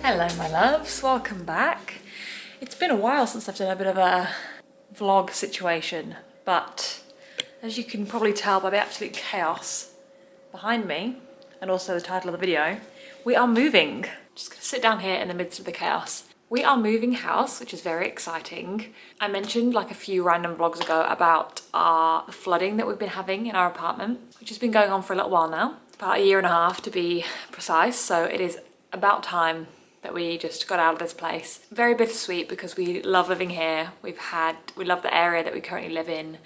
Hello my loves, welcome back. It's been a while since I've done a bit of a vlog situation, but as you can probably tell by the absolute chaos behind me and also the title of the video, we are moving. Just gonna sit down here in the midst of the chaos. We are moving house, which is very exciting. I mentioned like a few random vlogs ago about the flooding that we've been having in our apartment, which has been going on for a little while now, about 1.5 years to be precise. So it is about time that we just got out of this place. Very bittersweet because we love living here. We love the area that we currently live in,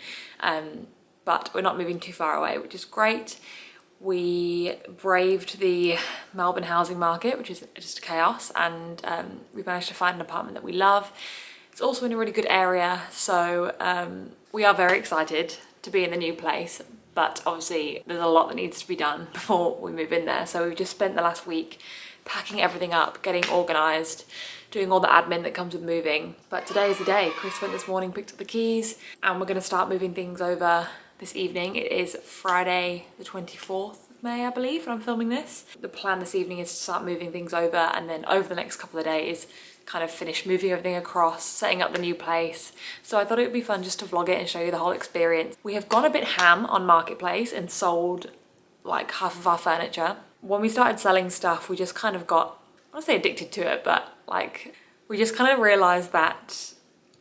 but we're not moving too far away, which is great. We braved the Melbourne housing market, which is just chaos, and we managed to find an apartment that we love. It's also in a really good area, so we are very excited to be in the new place, but obviously there's a lot that needs to be done before we move in there. So we've just spent the last week packing everything up, getting organised, doing all the admin that comes with moving. But today is the day. Chris went this morning, picked up the keys, and we're going to start moving things over this evening. It is Friday the 24th of May, I believe, when I'm filming this. The plan this evening is to start moving things over, and then over the next couple of days kind of finish moving everything across, setting up the new place. So I thought it would be fun just to vlog it and show you the whole experience. We have gone a bit ham on Marketplace and sold like half of our furniture. When we started selling stuff, we just kind of got, I don't say addicted to it, but like we just kind of realized that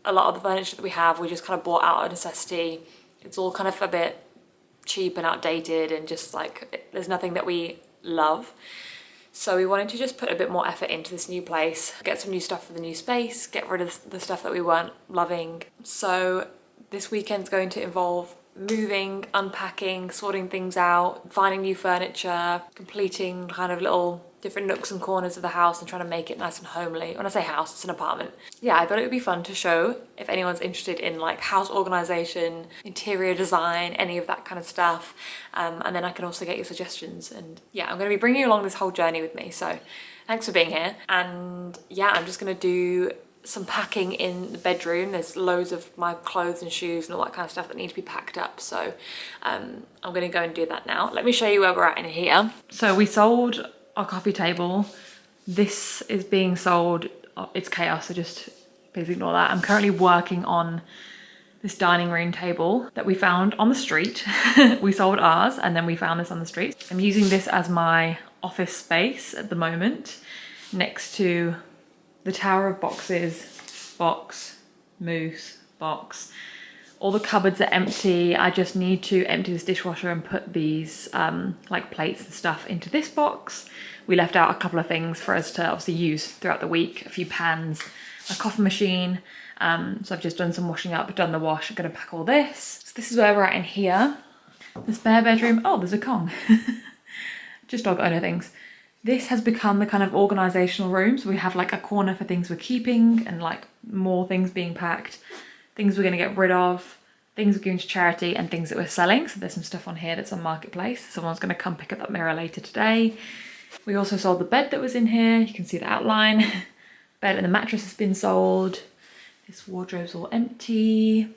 a lot of the furniture that we have, we just kind of bought out of necessity. It's all kind of a bit cheap and outdated, and just like there's nothing that we love. So we wanted to just put a bit more effort into this new place, get some new stuff for the new space, get rid of the stuff that we weren't loving. So this weekend's going to involve moving, unpacking, sorting things out, finding new furniture, completing kind of little different nooks and corners of the house and trying to make it nice and homely. When I say house, it's an apartment. Yeah, I thought it would be fun to show if anyone's interested in like house organization, interior design, any of that kind of stuff. And then I can also get your suggestions. And yeah, I'm going to be bringing you along this whole journey with me. So thanks for being here. And yeah, I'm just going to do some packing in the bedroom. There's loads of my clothes and shoes and all that kind of stuff that need to be packed up. So I'm going to go and do that now. Let me show you where we're at in here. So we sold our coffee table. This is being sold. It's chaos, so just please ignore that. I'm currently working on this dining room table that we found on the street. We sold ours and then we found this on the street. I'm using this as my office space at the moment, next to the tower of boxes, box, moose, box. All the cupboards are empty. I just need to empty this dishwasher and put these like plates and stuff into this box. We left out a couple of things for us to obviously use throughout the week, a few pans, a coffee machine. So I've just done some washing up, done the wash. I'm gonna pack all this. So this is where we're at in here. The spare bedroom, oh, there's a Kong. Just dog owner things. This has become the kind of organizational room. So we have like a corner for things we're keeping and like more things being packed, things we're going to get rid of, things we're giving to charity, and things that we're selling. So there's some stuff on here that's on Marketplace. Someone's going to come pick up that mirror later today. We also sold the bed that was in here. You can see the outline. Bed and the mattress has been sold. This wardrobe's all empty.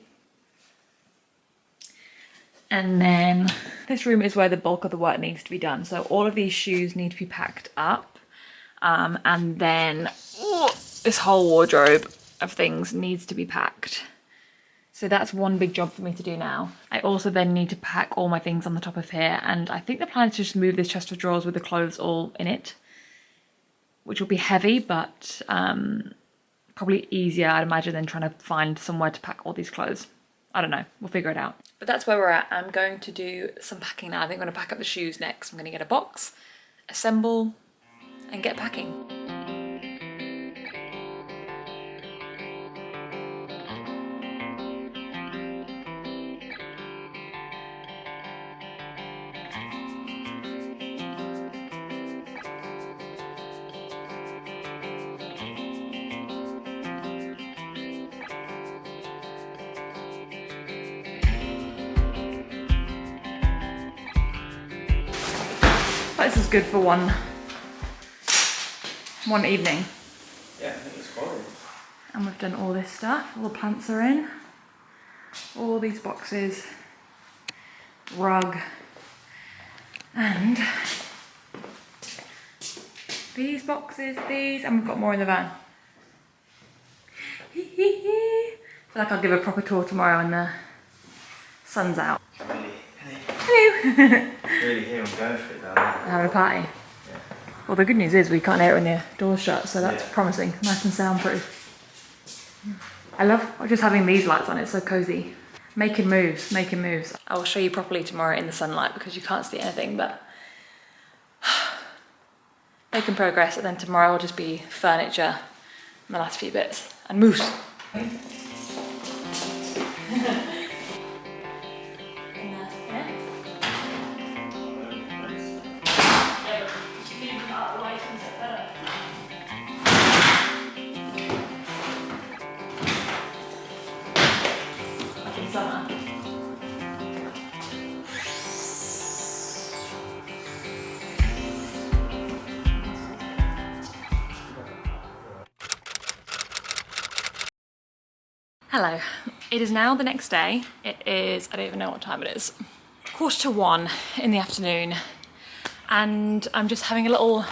And then this room is where the bulk of the work needs to be done. So all of these shoes need to be packed up. And then this whole wardrobe of things needs to be packed. So that's one big job for me to do now. I also then need to pack all my things on the top of here. And I think the plan is to just move this chest of drawers with the clothes all in it, which will be heavy, but probably easier, I'd imagine, than trying to find somewhere to pack all these clothes. I don't know, we'll figure it out. But that's where we're at. I'm going to do some packing now. I think I'm going to pack up the shoes next. I'm going to get a box, assemble, and get packing. This is good for one evening. Yeah, I think it's quality. And we've done all this stuff. All the plants are in. All these boxes. Rug. And These boxes, these, and we've got more in the van. I feel like I'll give a proper tour tomorrow when the sun's out. Really, Penny. Hello! Really here and go for it down there. Having a party. Yeah. Well, the good news is we can't hear it when the door's shut, so that's Yeah. promising. Nice and soundproof. I love just having these lights on, it's so cozy. Making moves, making moves. I will show you properly tomorrow in the sunlight because you can't see anything, but making progress, and then tomorrow will just be furniture and the last few bits, and moose. Summer. Hello, it is now the next day. It is, I don't even know what time it is, 1:45 in the afternoon, and I'm just having a little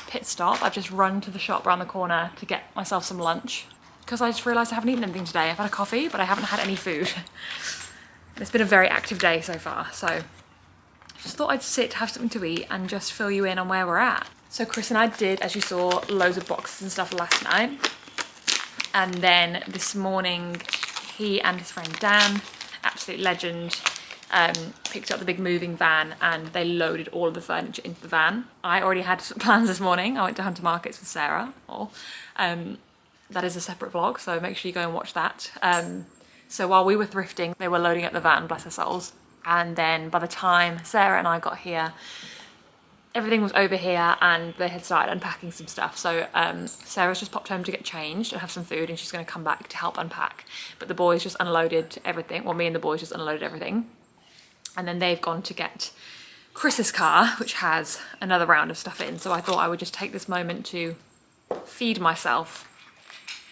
pit stop. I've just run to the shop around the corner to get myself some lunch because I just realised I haven't eaten anything today. I've had a coffee, but I haven't had any food. It's been a very active day so far, so just thought I'd sit, have something to eat, and just fill you in on where we're at. So Chris and I did, as you saw, loads of boxes and stuff last night. And then this morning, he and his friend Dan, absolute legend, picked up the big moving van and they loaded all of the furniture into the van. I already had plans this morning. I went to Hunter Markets with Sarah. That is a separate vlog, so make sure you go and watch that. So while we were thrifting, they were loading up the van, bless their souls. And then by the time Sarah and I got here, everything was over here and they had started unpacking some stuff. So Sarah's just popped home to get changed and have some food, and she's going to come back to help unpack. But the boys just unloaded everything. Well, me and the boys just unloaded everything. And then they've gone to get Chris's car, which has another round of stuff in. So I thought I would just take this moment to feed myself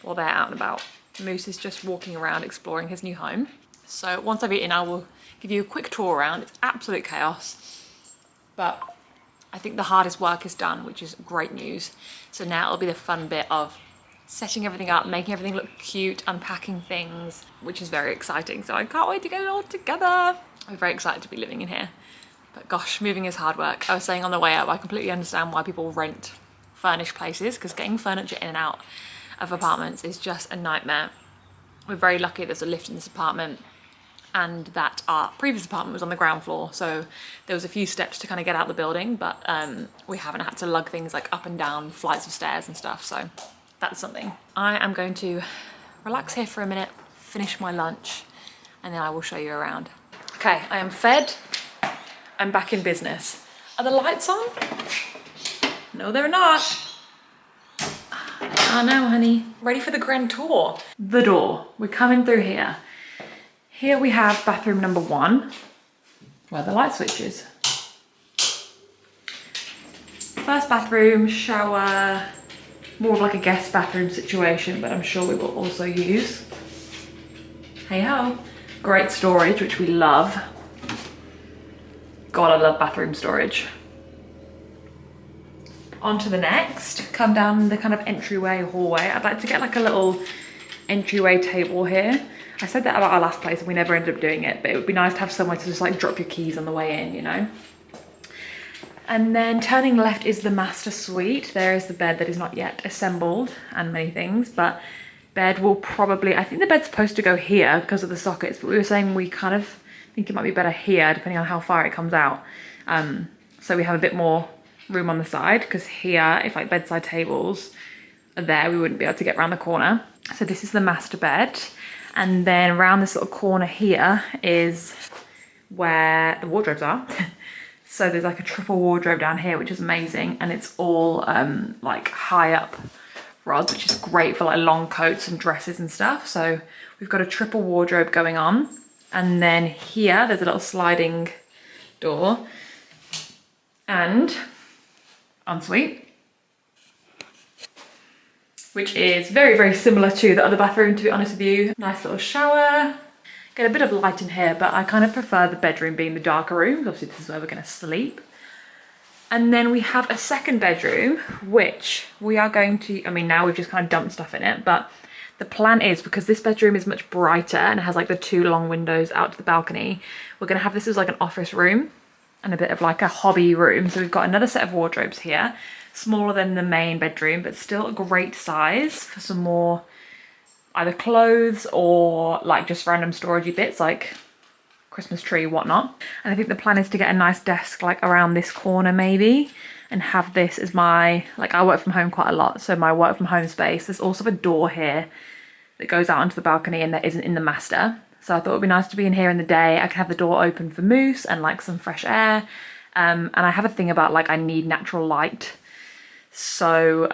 while they're out and about. Moose is just walking around exploring his new home. So once I've eaten, I will give you a quick tour around. It's absolute chaos, but I think the hardest work is done, which is great news. So now it'll be the fun bit of setting everything up, making everything look cute, unpacking things, which is very exciting. So I can't wait to get it all together. I'm very excited to be living in here. But gosh, moving is hard work. I was saying on the way up, I completely understand why people rent furnished places, because getting furniture in and out of apartments is just a nightmare. We're very lucky there's a lift in this apartment, and that our previous apartment was on the ground floor, so there was a few steps to kind of get out the building, but we haven't had to lug things like up and down flights of stairs and stuff, so that's something. I am going to relax here for a minute, finish my lunch, and then I will show you around. Okay, I am fed. I'm back in business. Are the lights on? No, they're not. They are now, honey. Ready for the grand tour. The door. We're coming through here. Here we have bathroom number 1, where the light switch is. First bathroom, shower, more of like a guest bathroom situation, but I'm sure we will also use. Hey ho. Great storage, which we love. God, I love bathroom storage. On to the next. Come down the kind of entryway hallway. I'd like to get like a little entryway table here. I said that about our last place and we never ended up doing it, but it would be nice to have somewhere to just like drop your keys on the way in, you know? And then turning left is the master suite. There is the bed that is not yet assembled and many things, but bed will probably, I think the bed's supposed to go here because of the sockets, but we were saying we kind of think it might be better here depending on how far it comes out. So we have a bit more room on the side, because here, if like bedside tables are there, we wouldn't be able to get around the corner. So this is the master bed. And then around this little corner here is where the wardrobes are. So there's like a triple wardrobe down here, which is amazing. And it's all like high up rods, which is great for like long coats and dresses and stuff. So we've got a triple wardrobe going on. And then here, there's a little sliding door and ensuite, which is very, very similar to the other bathroom, to be honest with you. Nice little shower. Get a bit of light in here, but I kind of prefer the bedroom being the darker room. Obviously, this is where we're gonna sleep. And then we have a second bedroom, which we are going to, I mean, now we've just kind of dumped stuff in it, but the plan is, because this bedroom is much brighter and it has like the 2 long windows out to the balcony, we're gonna have this as like an office room and a bit of like a hobby room. So we've got another set of wardrobes here, smaller than the main bedroom, but still a great size for some more either clothes or like just random storagey bits like Christmas tree, whatnot. And I think the plan is to get a nice desk like around this corner maybe, and have this as my, like I work from home quite a lot, so my work from home space. There's also a door here that goes out onto the balcony and that isn't in the master. So I thought it'd be nice to be in here in the day. I can have the door open for moose and like some fresh air. And I have a thing about like I need natural light. So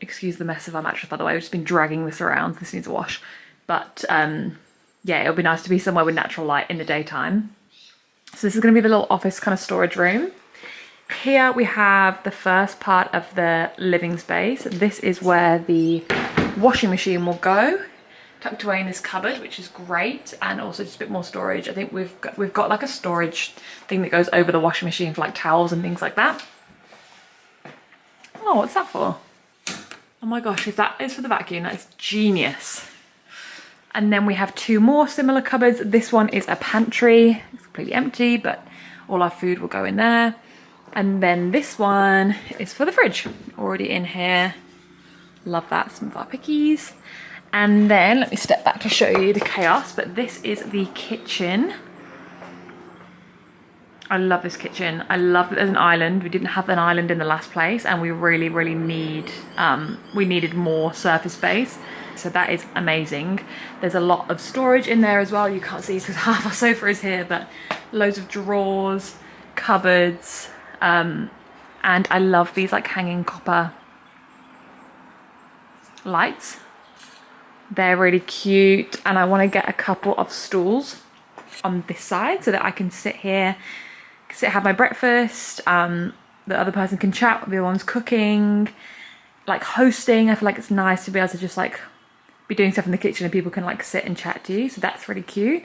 excuse the mess of our mattress, by the way. We've just been dragging this around. This needs a wash. But yeah, it'll be nice to be somewhere with natural light in the daytime. So this is going to be the little office kind of storage room. Here we have the first part of the living space. This is where the washing machine will go, tucked away in this cupboard, which is great, and also just a bit more storage. I think we've got like a storage thing that goes over the washing machine for like towels and things like that. Oh, what's that for? Oh my gosh, if that is for the vacuum, that is genius. And then we have 2 more similar cupboards. This one is a pantry. It's completely empty, but all our food will go in there. And then this one is for the fridge, already in here. Love that, some of our pickies. And then let me step back to show you the chaos, but this is the kitchen. I love this kitchen. I love that there's an island. We didn't have an island in the last place, and we really, really we needed more surface space. So that is amazing. There's a lot of storage in there as well. You can't see because half our sofa is here, but loads of drawers, cupboards, and I love these like hanging copper lights. They're really cute, and I want to get a couple of stools on this side so that I can sit here, have my breakfast. The other person can chat, the other one's cooking, like hosting. I feel like it's nice to be able to just like be doing stuff in the kitchen and people can like sit and chat to you. So that's really cute.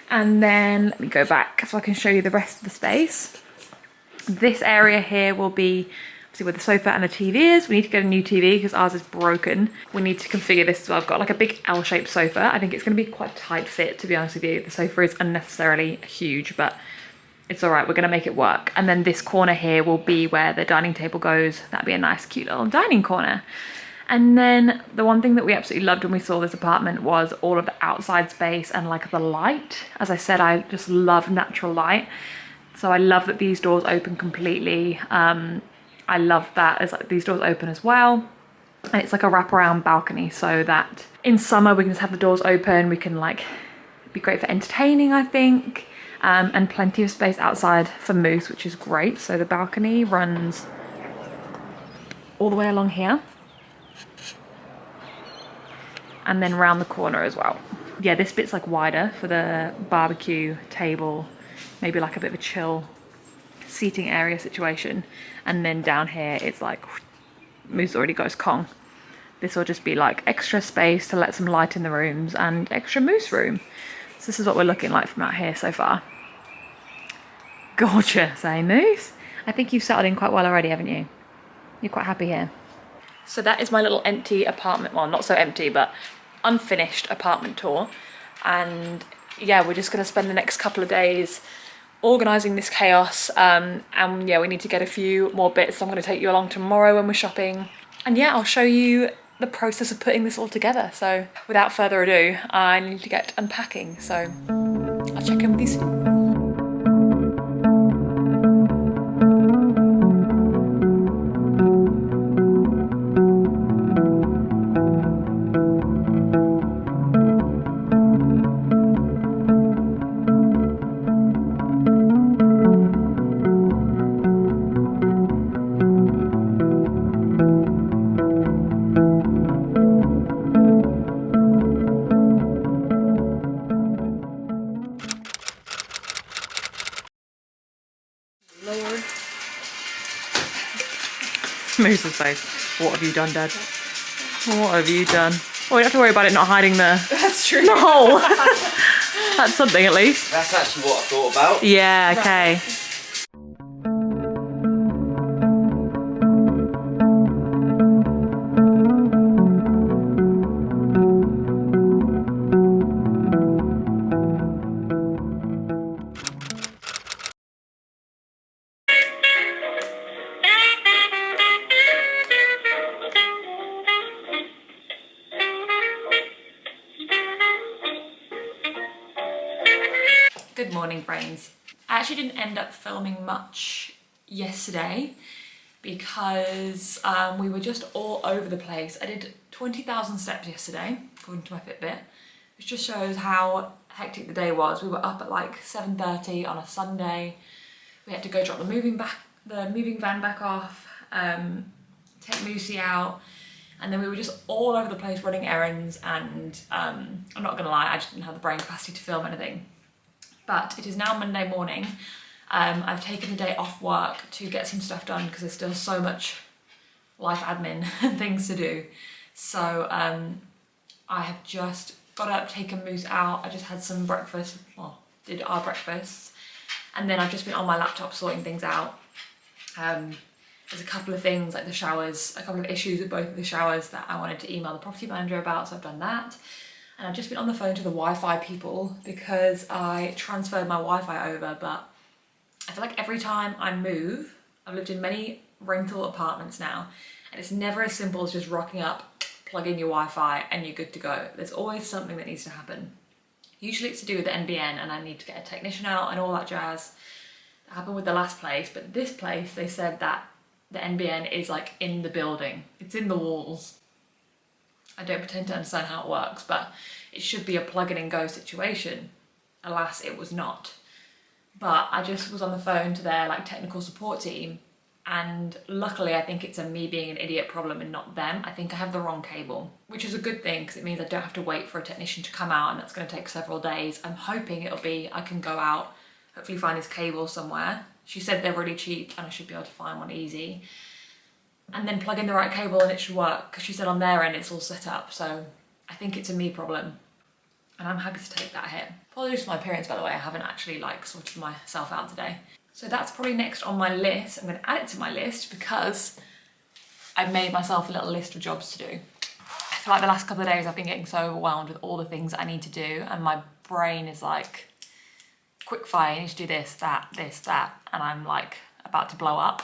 And then let me go back so I can show you the rest of the space. This area here will be obviously where the sofa and the TV is. We need to get a new TV because ours is broken. We need to configure this as well. I've got like a big L-shaped sofa. I think it's going to be quite a tight fit, to be honest with you. The sofa is unnecessarily huge, but it's all right. We're going to make it work. And then this corner here will be where the dining table goes. That'd be a nice, cute little dining corner. And then the one thing that we absolutely loved when we saw this apartment was all of the outside space and like the light. As I said, I just love natural light. So I love that these doors open completely. I love that as like these doors open as well. And it's like a wraparound balcony so that in summer we can just have the doors open. We can like be great for entertaining, I think. And plenty of space outside for moose, which is great. So the balcony runs all the way along here. And then round the corner as well. Yeah, this bit's like wider for the barbecue table, maybe like a bit of a chill seating area situation. And then down here it's like moose already goes Kong. This will just be like extra space to let some light in the rooms and extra moose room. So this is what we're looking like from out here so far. Gorgeous, eh, moose? I think you've settled in quite well already, haven't you? You're quite happy here. So that is my little empty apartment, well, not so empty, but unfinished apartment tour. And yeah, we're just gonna spend the next couple of days organising this chaos. And yeah, we need to get a few more bits. So I'm gonna take you along tomorrow when we're shopping. And yeah, I'll show you the process of putting this all together. So without further ado, I need to get unpacking. So I'll check in with you soon. Lord. Moose's face. What have you done, Dad? What have you done? Oh, you don't have to worry about it not hiding the That's true. hole. That's something at least. That's actually what I thought about. Yeah, okay. morning, friends. I actually didn't end up filming much yesterday because we were just all over the place. I did 20,000 steps yesterday, according to my Fitbit, which just shows how hectic the day was. We were up at like 7:30 on a Sunday. We had to go drop the moving van back off, take Moosey out, and then we were just all over the place running errands, and I'm not gonna lie, I just didn't have the brain capacity to film anything. But it is now Monday morning. I've taken the day off work to get some stuff done because there's still so much life admin and things to do. So I have just got up, taken Moose out. I just had some breakfast, well, did our breakfast. And then I've just been on my laptop sorting things out. There's a couple of things like the showers, a couple of issues with both of the showers that I wanted to email the property manager about, so I've done that. And I've just been on the phone to the Wi-Fi people because I transferred my Wi-Fi over, but I feel like every time I move, I've lived in many rental apartments now, and it's never as simple as just rocking up, plug in your Wi-Fi and you're good to go. There's always something that needs to happen. Usually it's to do with the NBN and I need to get a technician out and all that jazz. That happened with the last place, but this place, they said that the NBN is like in the building. It's in the walls. I don't pretend to understand how it works, but it should be a plug in and go situation. Alas, it was not. But I just was on the phone to their like technical support team, and luckily I think it's a me being an idiot problem and not them. I think I have the wrong cable, which is a good thing because it means I don't have to wait for a technician to come out, and that's going to take several days. I'm hoping it'll be, I can go out, hopefully find this cable somewhere. She said they're really cheap and I should be able to find one easy. And then plug in the right cable and it should work, because she said on their end it's all set up. So I think it's a me problem and I'm happy to take that hit. Apologies for my appearance, by the way. I haven't actually like sorted myself out today. So that's probably next on my list. I'm going to add it to my list because I've made myself a little list of jobs to do. I feel like the last couple of days I've been getting so overwhelmed with all the things I need to do, and my brain is like, quick fire, you need to do this, that, and I'm like about to blow up.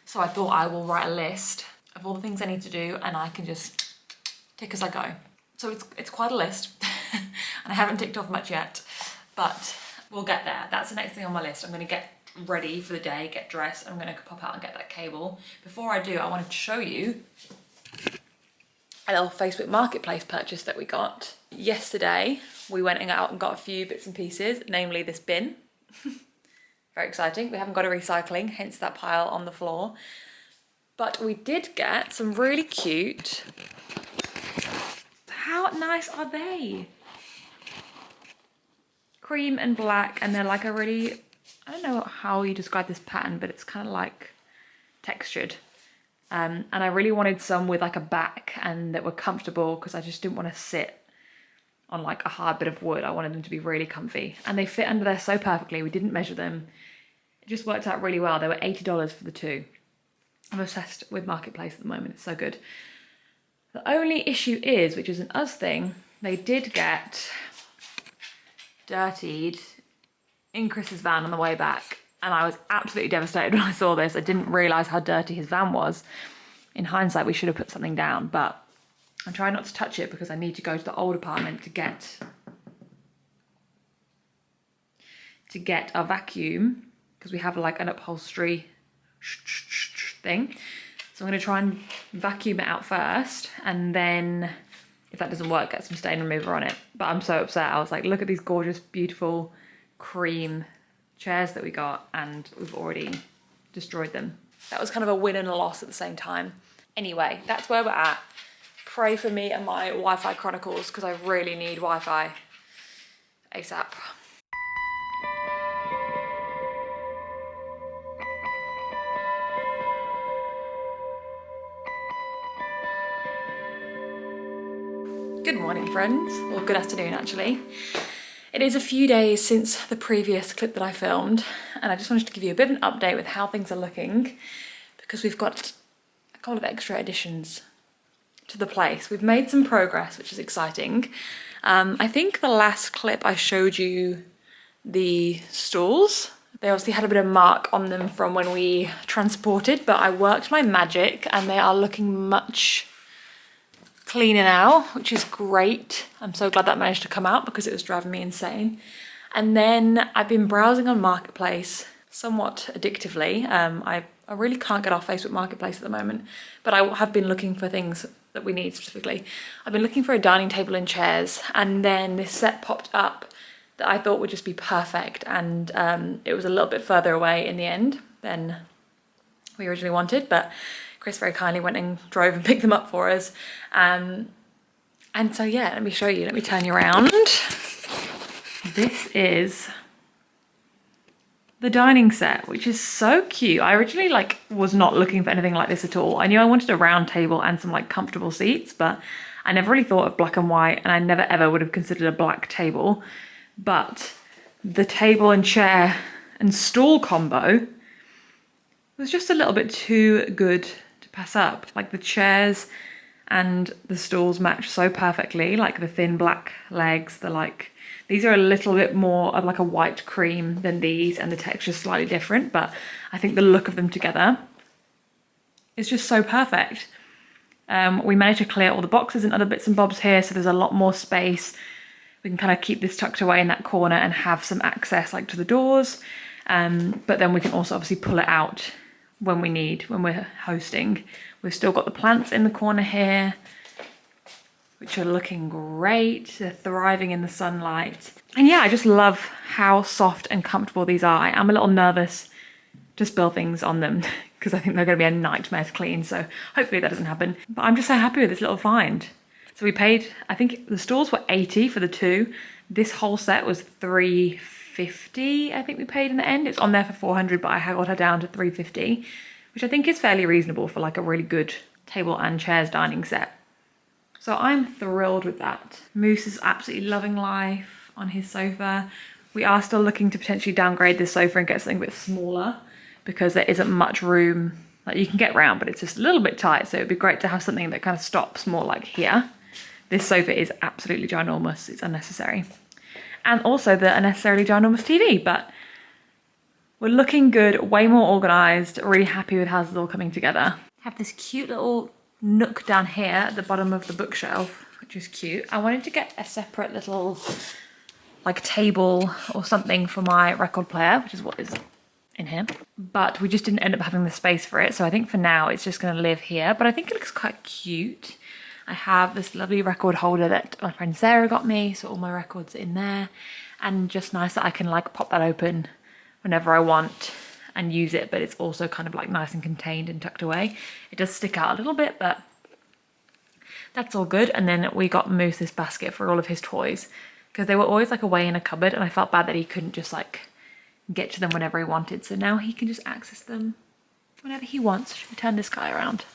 So I thought I will write a list of all the things I need to do and I can just tick as I go. So it's quite a list and I haven't ticked off much yet, but we'll get there. That's the next thing on my list. I'm going to get ready for the day, get dressed, I'm going to pop out and get that cable. Before I do, I wanted to show you a little Facebook Marketplace purchase that we got. Yesterday, we went out and got a few bits and pieces, namely this bin. Very exciting. We haven't got a recycling, hence that pile on the floor. But we did get some really cute... How nice are they? Cream and black, and they're like a really... I don't know how you describe this pattern, but it's kind of like textured. And I really wanted some with like a back and that were comfortable, because I just didn't want to sit on like a hard bit of wood. I wanted them to be really comfy, and they fit under there so perfectly. We didn't measure them. It just worked out really well. They were $80 for the two. I'm obsessed with Marketplace at the moment. It's so good. The only issue is, which is an us thing, they did get dirtied in Chris's van on the way back, and I was absolutely devastated when I saw this. I didn't realise how dirty his van was. In hindsight, we should have put something down, but I'm trying not to touch it because I need to go to the old apartment to get our vacuum, because we have like an upholstery thing. So I'm going to try and vacuum it out first, and then if that doesn't work, get some stain remover on it. But I'm so upset. I was like, look at these gorgeous, beautiful cream chairs that we got, and we've already destroyed them. That was kind of a win and a loss at the same time. Anyway, that's where we're at. Pray for me and my Wi-Fi chronicles, because I really need Wi-Fi ASAP. Good morning, friends, or good afternoon actually. It is a few days since the previous clip that I filmed, and I just wanted to give you a bit of an update with how things are looking, because we've got a couple of extra additions to the place. We've made some progress, which is exciting. I think the last clip I showed you the stools. They obviously had a bit of mark on them from when we transported, but I worked my magic and they are looking much cleaner now, which is great. I'm so glad that managed to come out because it was driving me insane. And then I've been browsing on Marketplace somewhat addictively. I really can't get off Facebook Marketplace at the moment, but I have been looking for things that we need specifically. I've been looking for a dining table and chairs, and then this set popped up that I thought would just be perfect, and it was a little bit further away in the end than we originally wanted, but Chris very kindly went and drove and picked them up for us. And so yeah, let me show you, let me turn you around. This is the dining set, which is so cute. I originally was not looking for anything like this at all. I knew I wanted a round table and some comfortable seats, but I never really thought of black and white, and I never ever would have considered a black table. But the table and chair and stool combo was just a little bit too good to pass up. The chairs and the stools match so perfectly, the thin black legs, these are a little bit more of a white cream than these, and the texture's slightly different, but I think the look of them together is just so perfect. We managed to clear all the boxes and other bits and bobs here, so there's a lot more space. We can kind of keep this tucked away in that corner and have some access to the doors, but then we can also obviously pull it out when we need, when we're hosting. We've still got the plants in the corner here, which are looking great. They're thriving in the sunlight. And yeah, I just love how soft and comfortable these are. I'm a little nervous to spill things on them because I think they're going to be a nightmare to clean, so hopefully that doesn't happen. But I'm just so happy with this little find. So we paid, I think the stools were 80 for the two. This whole set was 350, I think we paid in the end. It's on there for 400, but I got her down to 350, which I think is fairly reasonable for a really good table and chairs dining set. So I'm thrilled with that. Moose is absolutely loving life on his sofa. We are still looking to potentially downgrade this sofa and get something a bit smaller because there isn't much room. You can get round, but it's just a little bit tight. So it'd be great to have something that kind of stops more here. This sofa is absolutely ginormous. It's unnecessary. And also the unnecessarily ginormous TV, but we're looking good, way more organized, really happy with how this is all coming together. Have this cute little nook down here at the bottom of the bookshelf, which is cute. I wanted to get a separate little table or something for my record player, which is what is in here, but we just didn't end up having the space for it. So I think for now it's just going to live here, but I think it looks quite cute. I have this lovely record holder that my friend Sarah got me, so all my records are in there, and just nice that I can pop that open whenever I want and use it, but it's also kind of nice and contained and tucked away. It does stick out a little bit, but that's all good. And then we got Moose this basket for all of his toys because they were always away in a cupboard, and I felt bad that he couldn't just get to them whenever he wanted. So now he can just access them whenever he wants. Should we turn this guy around?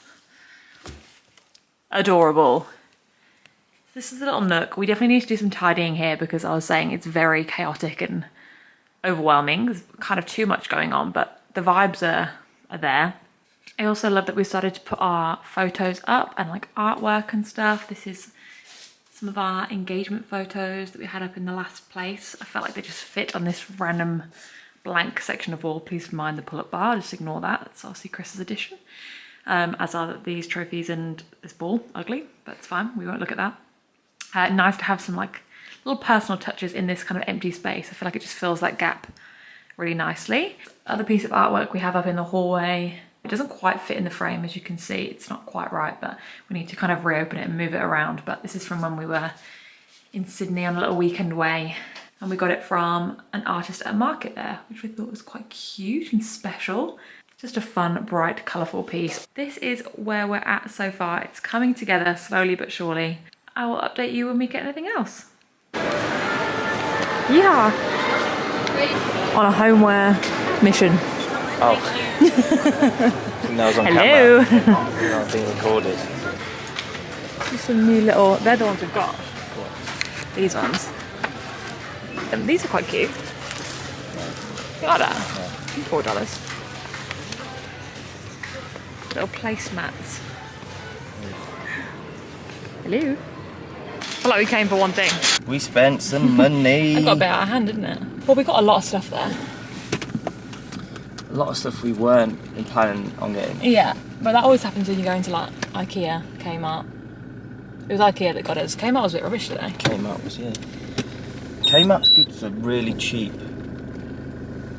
Adorable. This is a little nook. We definitely need to do some tidying here because I was saying it's very chaotic and overwhelming. There's kind of too much going on, but the vibes are there. I also love that we started to put our photos up and artwork and stuff. This is some of our engagement photos that we had up in the last place. I felt like they just fit on this random blank section of wall. Please mind the pull-up bar, just ignore that. It's obviously Chris's addition. As are these trophies and this ball. Ugly, but it's fine, we won't look at that. Nice to have some little personal touches in this kind of empty space. I feel like it just fills that gap really nicely. Other piece of artwork we have up in the hallway. It doesn't quite fit in the frame, as you can see. It's not quite right, but we need to kind of reopen it and move it around. But this is from when we were in Sydney on a little weekend away, and we got it from an artist at a market there, which we thought was quite cute and special. Just a fun, bright, colourful piece. This is where we're at so far. It's coming together slowly but surely. I will update you when we get anything else. Yeah. On a homeware mission. Oh. That was on Hello. camera. Not being recorded. Just some new little, they're the ones we've got. These ones. These are quite cute. Got that. $4. Little placemats. Hello. I feel like we came for one thing. We spent some money. That got a bit out of hand, didn't it? Well, we got a lot of stuff there. A lot of stuff we weren't planning on getting. Yeah, but that always happens when you go into IKEA, Kmart. It was IKEA that got us. Kmart was a bit rubbish today. Kmart K-Map's good for really cheap.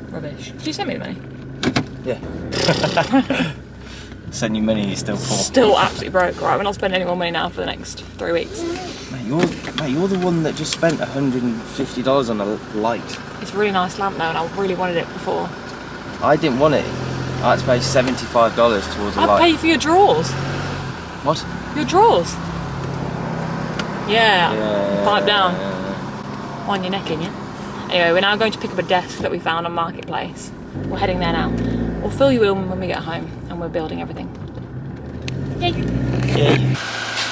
Rubbish. Did you send me the money? Yeah. Send you money, you're still poor. Still absolutely broke. Right, we're not spending any more money now for the next 3 weeks. Mate, you're the one that just spent $150 on a light. It's a really nice lamp though, and I really wanted it before. I didn't want it. I had to pay $75 towards a light. I'd pay for your drawers. What? Your drawers. Yeah. Pipe down. Wind your neck in, yeah? Anyway, we're now going to pick up a desk that we found on Marketplace. We're heading there now. We'll fill you in when we get home, and we're building everything. Yay. Yay.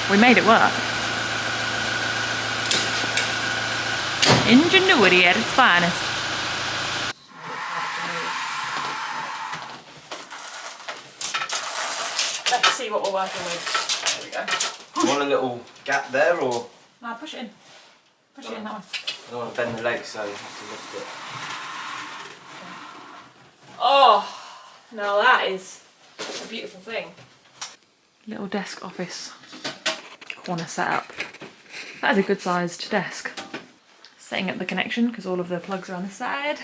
We made it work. Ingenuity at its finest. Let's see what we're working with. There we go. You want a little gap there, or? No, push it in. Push it in that one. I don't want to bend the legs, so you have to lift it. Oh, now that is a beautiful thing. Little desk office corner setup. That is a good sized desk. Setting up the connection because all of the plugs are on the side.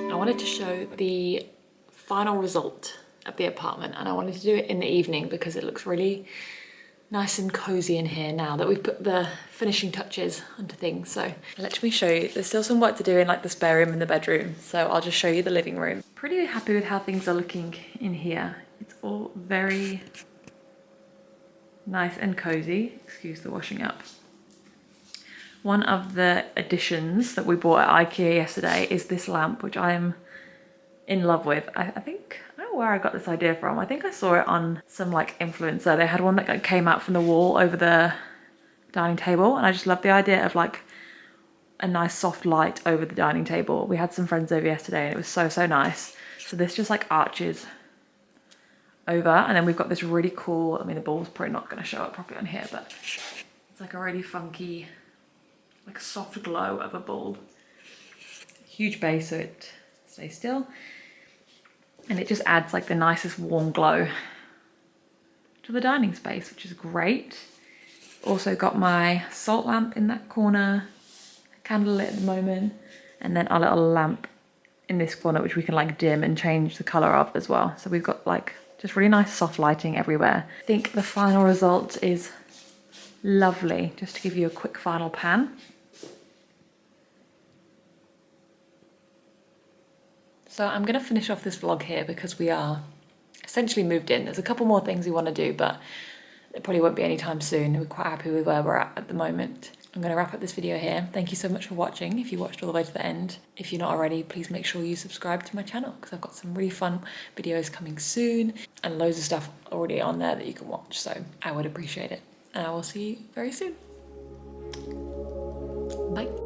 I wanted to show the final result of the apartment, and I wanted to do it in the evening because it looks really nice and cozy in here now that we've put the finishing touches onto things. So let me show you. There's still some work to do in like the spare room and the bedroom, so I'll just show you the living room. Pretty happy with how things are looking in here. It's all very nice and cozy. Excuse the washing up. One of the additions that we bought at IKEA yesterday is this lamp, which I'm in love with. I think, I don't know where I got this idea from. I think I saw it on some like influencer. They had one that came out from the wall over the dining table, and I just love the idea of like a nice soft light over the dining table. We had some friends over yesterday and it was so, so nice. So this just like arches over, and then we've got this really cool, I mean the ball's probably not going to show up properly on here, but it's like a really funky, like soft glow of a bulb. Huge base so it stays still. And it just adds like the nicest warm glow to the dining space, which is great. Also got my salt lamp in that corner, candle lit at the moment, and then our little lamp in this corner, which we can like dim and change the color of as well. So we've got like just really nice soft lighting everywhere. I think the final result is lovely. Just to give you a quick final pan. So I'm going to finish off this vlog here because we are essentially moved in. There's a couple more things we want to do, but it probably won't be anytime soon. We're quite happy with where we're at the moment. I'm going to wrap up this video here. Thank you so much for watching. If you watched all the way to the end, if you're not already, please make sure you subscribe to my channel because I've got some really fun videos coming soon and loads of stuff already on there that you can watch. So I would appreciate it. And I will see you very soon. Bye.